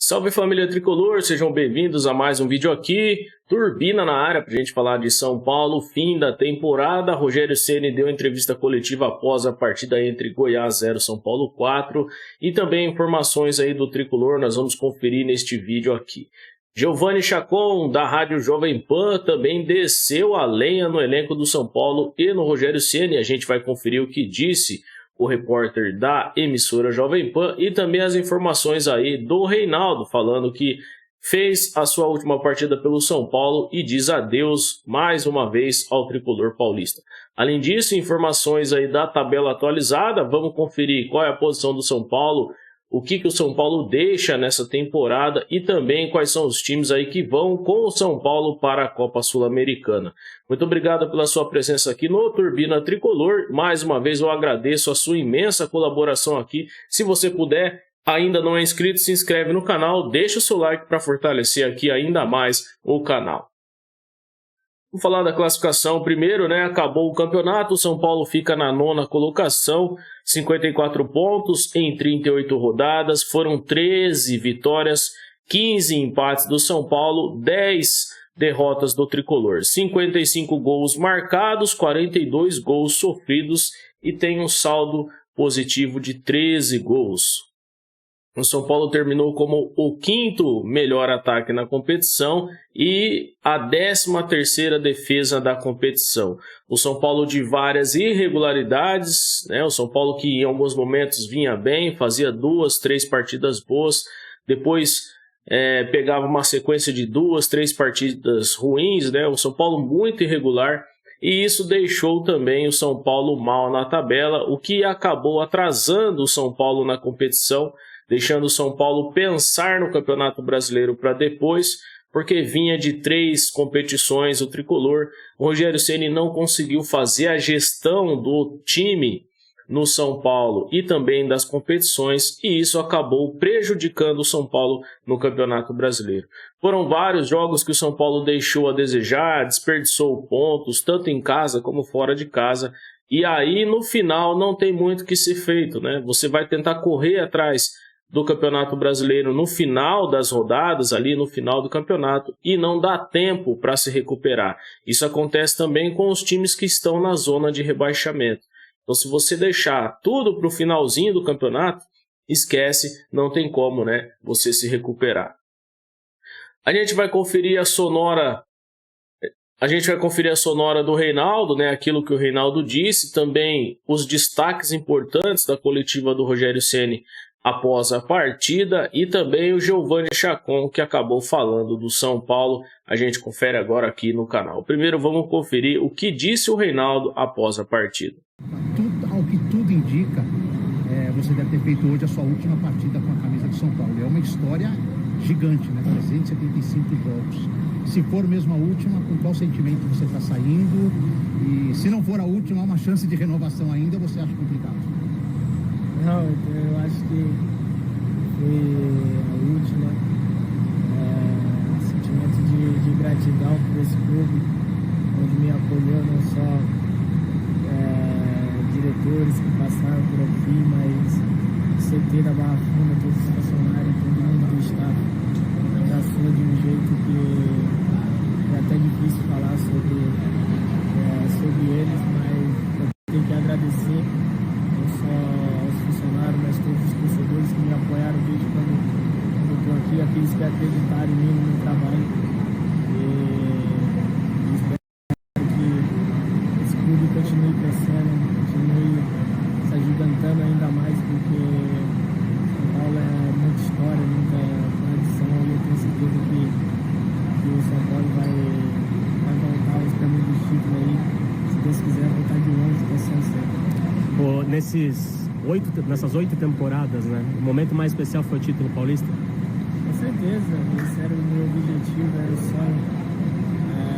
Salve família tricolor, sejam bem-vindos a mais um vídeo aqui. Turbina na área para a gente falar de São Paulo, fim da temporada. Rogério Ceni deu entrevista coletiva após a partida entre Goiás 0 São Paulo 4 e também informações aí do tricolor, nós vamos conferir neste vídeo aqui. Giovanni Chacon, da Rádio Jovem Pan, também desceu a lenha no elenco do São Paulo e no Rogério Ceni. A gente vai conferir o que disse o repórter da emissora Jovem Pan e também as informações aí do Reinaldo, falando que fez a sua última partida pelo São Paulo e diz adeus mais uma vez ao tricolor paulista. Além disso, informações aí da tabela atualizada, vamos conferir qual é a posição do São Paulo, o que o São Paulo deixa nessa temporada e também quais são os times aí que vão com o São Paulo para a Copa Sul-Americana. Muito obrigado pela sua presença aqui no Turbina Tricolor. Mais uma vez eu agradeço a sua imensa colaboração aqui. Se você puder, ainda não é inscrito, se inscreve no canal, deixa o seu like para fortalecer aqui ainda mais o canal. Vamos falar da classificação primeiro, né? Acabou o campeonato, o São Paulo fica na 9ª colocação, 54 pontos em 38 rodadas, foram 13 vitórias, 15 empates do São Paulo, 10 derrotas do tricolor, 55 gols marcados, 42 gols sofridos e tem um saldo positivo de 13 gols. O São Paulo terminou como o 5º melhor ataque na competição e a 13ª defesa da competição. O São Paulo de várias irregularidades, né? O São Paulo que em alguns momentos vinha bem, fazia 2, 3 partidas boas, depois pegava uma sequência de 2, 3 partidas ruins, né? O São Paulo muito irregular e isso deixou também o São Paulo mal na tabela, o que acabou atrasando o São Paulo na competição, deixando o São Paulo pensar no Campeonato Brasileiro para depois, porque vinha de 3 competições o tricolor. O Rogério Ceni não conseguiu fazer a gestão do time no São Paulo e também das competições, e isso acabou prejudicando o São Paulo no Campeonato Brasileiro. Foram vários jogos que o São Paulo deixou a desejar, desperdiçou pontos, tanto em casa como fora de casa, e aí no final não tem muito o que ser feito, né? Você vai tentar correr atrás do Campeonato Brasileiro no final das rodadas, ali no final do campeonato, e não dá tempo para se recuperar. Isso acontece também com os times que estão na zona de rebaixamento. Então, se você deixar tudo para o finalzinho do campeonato, esquece, não tem como, né, você se recuperar. A gente vai conferir a sonora do Reinaldo, né, aquilo que o Reinaldo disse, também os destaques importantes da coletiva do Rogério Ceni após a partida e também o Giovanni Chacon, que acabou falando do São Paulo. A gente confere agora aqui no canal. Primeiro vamos conferir o que disse o Reinaldo após a partida. Ao que tudo indica, você deve ter feito hoje a sua última partida com a camisa do São Paulo. É uma história gigante, né? 375 jogos. Se for mesmo a última, com qual sentimento você está saindo? E se não for a última, há uma chance de renovação ainda, você acha complicado? Não, eu acho que foi a última. Sentimento de gratidão por esse clube, onde me apoiou, não só diretores que passaram por aqui, mas o CT da Barra Funda, todos os funcionários, todo mundo do staff, abraçou de um jeito que é até difícil falar sobre eles, mas eu tenho que agradecer não só aos funcionários, mas todos os torcedores que me apoiaram desde quando eu estou aqui, aqueles que acreditaram em mim, no meu trabalho. E espero que esse clube continue crescendo, continue se agigantando ainda mais, porque São Paulo é muita história, muita tradição, e eu tenho certeza que o São Paulo vai voltar aos caminhos do título aí, se Deus quiser, voltar de longe, passando sempre. Nessas 8 temporadas, né? O momento mais especial foi o título paulista? Com certeza, esse era o meu objetivo, era o sonho,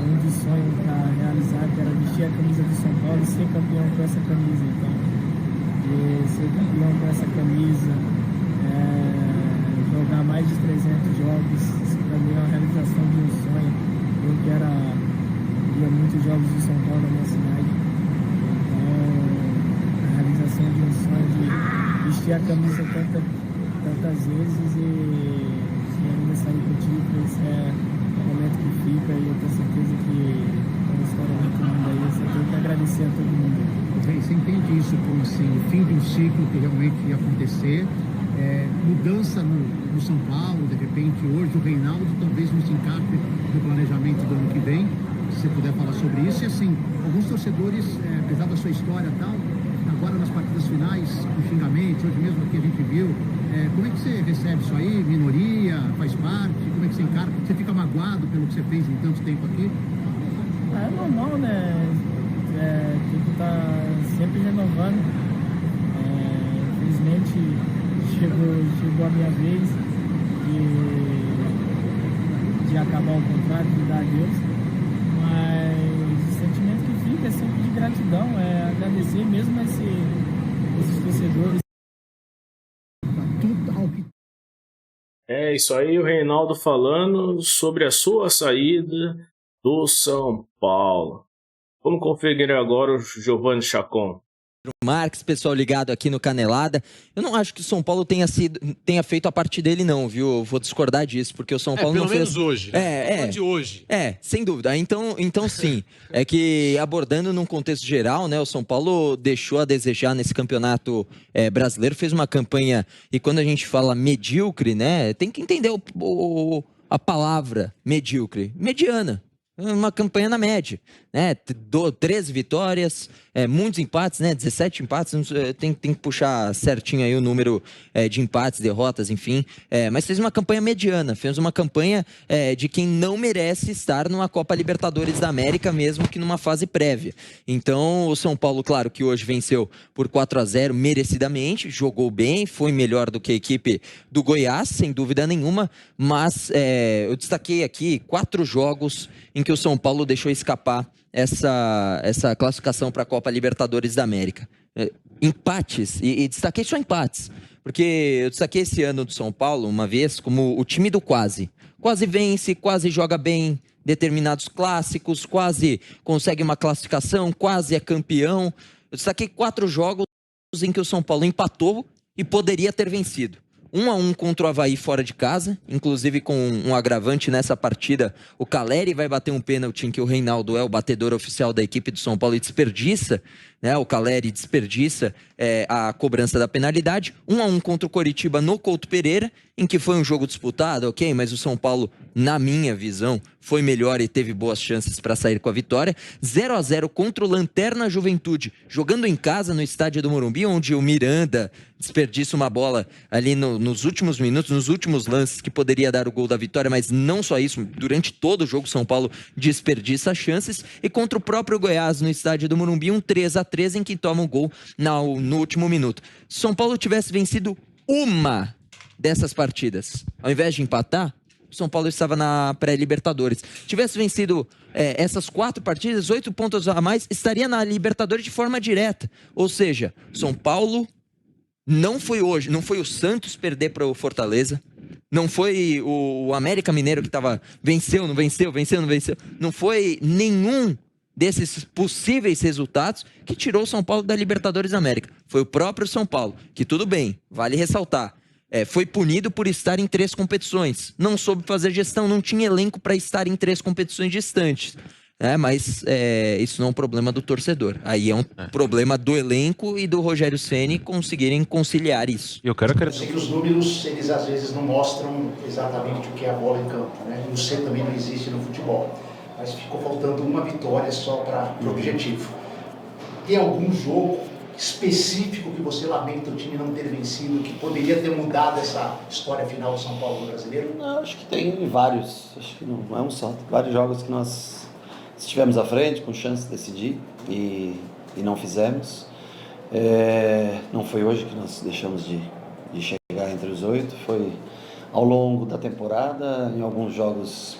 um dos sonhos para realizar, que era vestir a camisa do São Paulo e ser campeão com essa camisa. Então, ser campeão com essa camisa, jogar mais de 300 jogos, isso para mim é uma realização de um sonho. Eu que via muitos jogos do São Paulo na minha cidade. De um sonho de vestir a camisa tantas vezes e sair com o título, esse é o momento que fica e eu tenho certeza que é uma história muito linda aí, você tem que agradecer a todo mundo. Você entende isso como assim, o fim de um ciclo que realmente ia acontecer, mudança no São Paulo, de repente hoje o Reinaldo talvez não se encaixe no planejamento do ano que vem, se você puder falar sobre isso. E assim, alguns torcedores, apesar da sua história e tal, agora nas partidas finais, com xingamentos, hoje mesmo aqui a gente viu, como é que você recebe isso aí? Minoria, faz parte? Como é que você encara? Você fica magoado pelo que você fez em tanto tempo aqui? É normal, né? Tem que estar sempre renovando. Infelizmente chegou a minha vez de acabar o contrato, de dar adeus. Mas o sentimento que fica é sempre de gratidão, agradecer mesmo esses torcedores. É isso aí, o Reinaldo falando sobre a sua saída do São Paulo. Vamos conferir agora o Giovanni Chacon. Marques, pessoal ligado aqui no Canelada. Eu não acho que o São Paulo tenha feito a parte dele, não, viu? Eu vou discordar disso, porque o São Paulo pelo não fez... menos hoje, né? De hoje. Sem dúvida. Então sim. É que abordando num contexto geral, né? O São Paulo deixou a desejar nesse campeonato brasileiro, fez uma campanha, e quando a gente fala medíocre, né? Tem que entender a palavra medíocre. Mediana. Uma campanha na média, né? 13 vitórias, muitos empates, né? 17 empates, tem que puxar certinho aí o número de empates, derrotas, enfim. Mas fez uma campanha mediana, fez uma campanha de quem não merece estar numa Copa Libertadores da América, mesmo que numa fase prévia. Então, o São Paulo, claro que hoje venceu por 4-0 merecidamente, jogou bem, foi melhor do que a equipe do Goiás, sem dúvida nenhuma, mas eu destaquei aqui 4 jogos em que o São Paulo deixou escapar essa classificação para a Copa Libertadores da América. Empates, e destaquei só empates, porque eu destaquei esse ano do São Paulo, uma vez, como o time do quase. Quase vence, quase joga bem determinados clássicos, quase consegue uma classificação, quase é campeão. Eu destaquei 4 jogos em que o São Paulo empatou e poderia ter vencido. 1-1 contra o Avaí fora de casa, inclusive com um agravante nessa partida. O Caleri vai bater um pênalti em que o Reinaldo é o batedor oficial da equipe do São Paulo e desperdiça, né? O Caleri desperdiça a cobrança da penalidade. 1-1 contra o Coritiba no Couto Pereira, em que foi um jogo disputado, ok, mas o São Paulo, na minha visão, foi melhor e teve boas chances para sair com a vitória. 0-0 contra o Lanterna Juventude, jogando em casa no estádio do Morumbi, onde o Miranda desperdiça uma bola ali nos últimos minutos, nos últimos lances, que poderia dar o gol da vitória, mas não só isso, durante todo o jogo São Paulo desperdiça chances. E contra o próprio Goiás no estádio do Morumbi, um 3-3 em que toma um gol no último minuto. Se São Paulo tivesse vencido uma dessas partidas, ao invés de empatar, o São Paulo estava na pré-Libertadores. Tivesse vencido essas 4 partidas, 8 pontos a mais, estaria na Libertadores de forma direta. Ou seja, São Paulo não foi hoje, não foi o Santos perder para o Fortaleza, não foi o América Mineiro que venceu, não venceu. Não foi nenhum desses possíveis resultados que tirou o São Paulo da Libertadores da América. Foi o próprio São Paulo, que tudo bem, vale ressaltar, foi punido por estar em 3 competições. Não soube fazer gestão, não tinha elenco para estar em 3 competições distantes. Mas isso não é um problema do torcedor. Aí é um problema do elenco e do Rogério Ceni conseguirem conciliar isso. Eu sei que os números, eles às vezes não mostram exatamente o que é a bola em campo, né? E o C também não existe no futebol. Mas ficou faltando uma vitória só para o objetivo. Tem algum jogo específico que você lamenta o time não ter vencido, que poderia ter mudado essa história final do São Paulo brasileiro? Não, acho que tem vários. Acho que não é um só. Tem vários jogos que nós estivemos à frente, com chance de decidir, e não fizemos. Não foi hoje que nós deixamos de chegar entre os 8, foi ao longo da temporada, em alguns jogos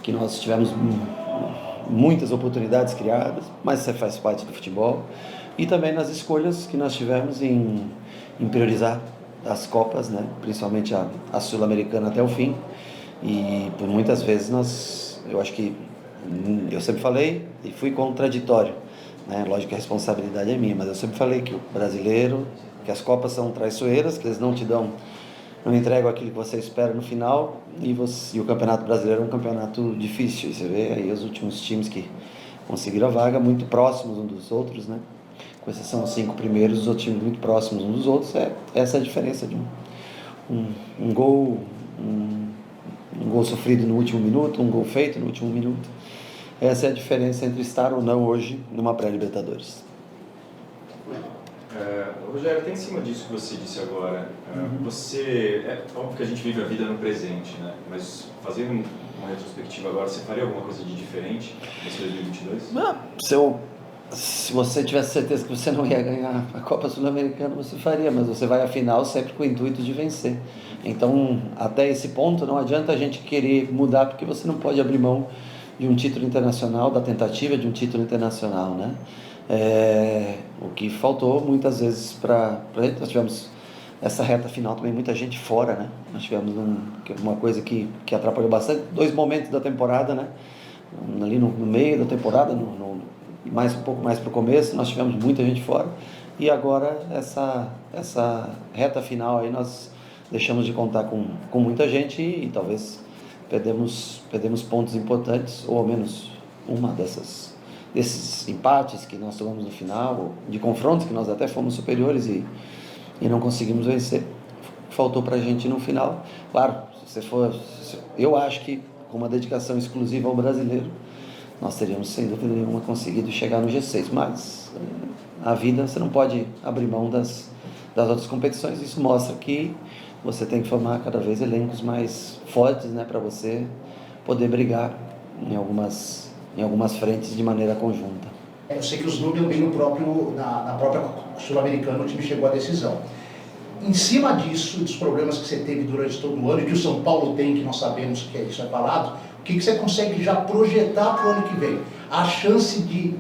que nós tivemos muitas oportunidades criadas, mas isso faz parte do futebol, e também nas escolhas que nós tivemos em priorizar as Copas, né? Principalmente a Sul-Americana até o fim, e por muitas vezes eu acho que eu sempre falei e fui contraditório, né? Lógico que a responsabilidade é minha, mas eu sempre falei que o brasileiro, que as Copas são traiçoeiras, que eles não te dão não entregam aquilo que você espera no final, e o Campeonato Brasileiro é um campeonato difícil. E você vê aí os últimos times que conseguiram a vaga muito próximos uns dos outros, né? Com exceção dos 5 primeiros, os outros times muito próximos uns dos outros. Essa é a diferença de um gol sofrido no último minuto, um gol feito no último minuto. Essa é a diferença entre estar ou não hoje numa pré-Libertadores. Rogério, até em cima disso que você disse agora, é óbvio que a gente vive a vida no presente, né? Mas fazendo uma retrospectiva agora, você faria alguma coisa de diferente nesse 2022? Se você tivesse certeza que você não ia ganhar a Copa Sul-Americana, você faria, mas você vai à final sempre com o intuito de vencer. Então, até esse ponto, não adianta a gente querer mudar, porque você não pode abrir mão de um título internacional, da tentativa de um título internacional, né? O que faltou muitas vezes para gente, nós tivemos essa reta final também, muita gente fora, né? Nós tivemos uma coisa que atrapalhou bastante, 2 momentos da temporada, né? Ali no meio da temporada, um pouco mais para o começo, nós tivemos muita gente fora, e agora essa reta final aí nós deixamos de contar com muita gente e talvez perdemos pontos importantes, ou ao menos uma desses empates que nós tomamos no final, de confrontos que nós até fomos superiores e não conseguimos vencer. Faltou para a gente no final. Claro, eu acho que com uma dedicação exclusiva ao brasileiro, nós teríamos, sem dúvida nenhuma, conseguido chegar no G6, mas a vida, você não pode abrir mão das outras competições. Isso mostra que você tem que formar cada vez elencos mais fortes, né, para você poder brigar em algumas frentes de maneira conjunta. Eu sei que os números bem na própria Sul-Americana o time chegou à decisão. Em cima disso, dos problemas que você teve durante todo o ano e que o São Paulo tem, que nós sabemos que isso é falado, o que você consegue já projetar para o ano que vem? A chance de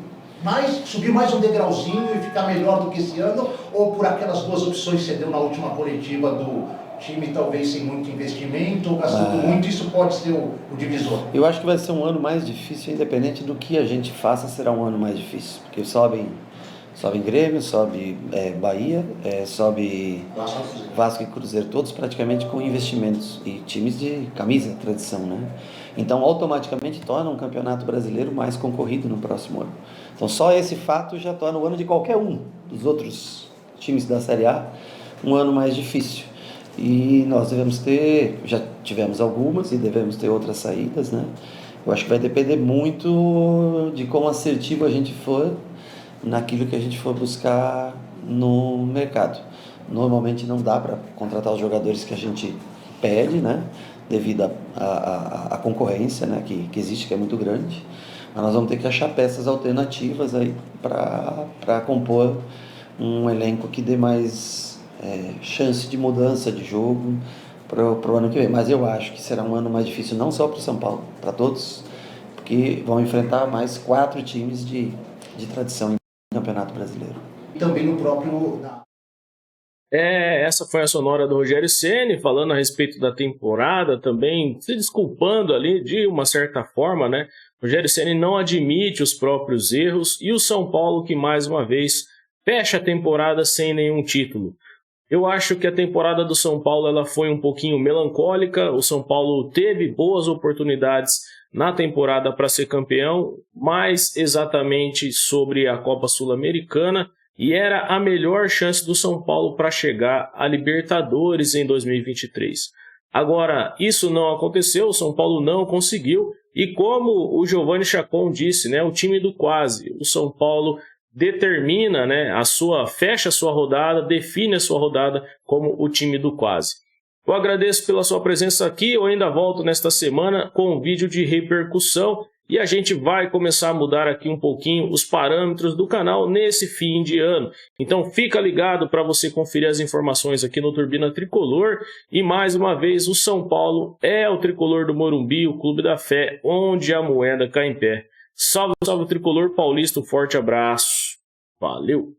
subir mais um degrauzinho e ficar melhor do que esse ano, ou por aquelas 2 opções que você deu na última coletiva do time, talvez sem muito investimento ou gastando muito, isso pode ser o divisor? Eu acho que vai ser um ano mais difícil, independente do que a gente faça, será um ano mais difícil, porque sobe Grêmio, sobe Bahia, sobe Vasco e Cruzeiro, todos praticamente com investimentos e times de camisa, tradição, né? Então automaticamente torna um campeonato brasileiro mais concorrido no próximo ano. Então só esse fato já torna o ano de qualquer um dos outros times da Série A um ano mais difícil. E nós já tivemos algumas e devemos ter outras saídas, né? Eu acho que vai depender muito de quão assertivo a gente for naquilo que a gente for buscar no mercado. Normalmente não dá para contratar os jogadores que a gente pede, né? Devido à concorrência, né? que existe, que é muito grande. Mas nós vamos ter que achar peças alternativas aí para compor um elenco que dê mais chance de mudança de jogo para o ano que vem. Mas eu acho que será um ano mais difícil, não só para o São Paulo, para todos, porque vão enfrentar mais 4 times de tradição em Campeonato Brasileiro. E também no próprio... Essa foi a sonora do Rogério Ceni, falando a respeito da temporada, também se desculpando ali de uma certa forma, né? Rogério Ceni não admite os próprios erros, e o São Paulo que mais uma vez fecha a temporada sem nenhum título. Eu acho que a temporada do São Paulo ela foi um pouquinho melancólica. O São Paulo teve boas oportunidades na temporada para ser campeão, mais exatamente sobre a Copa Sul-Americana, e era a melhor chance do São Paulo para chegar à Libertadores em 2023. Agora, isso não aconteceu, o São Paulo não conseguiu, e como o Giovanni Chacon disse, né, o time do quase, o São Paulo determina, né, fecha a sua rodada, define a sua rodada como o time do quase. Eu agradeço pela sua presença aqui, eu ainda volto nesta semana com um vídeo de repercussão e a gente vai começar a mudar aqui um pouquinho os parâmetros do canal nesse fim de ano. Então fica ligado para você conferir as informações aqui no Turbina Tricolor e mais uma vez o São Paulo é o tricolor do Morumbi, o clube da fé, onde a moeda cai em pé. Salve, salve Tricolor Paulista, um forte abraço, valeu!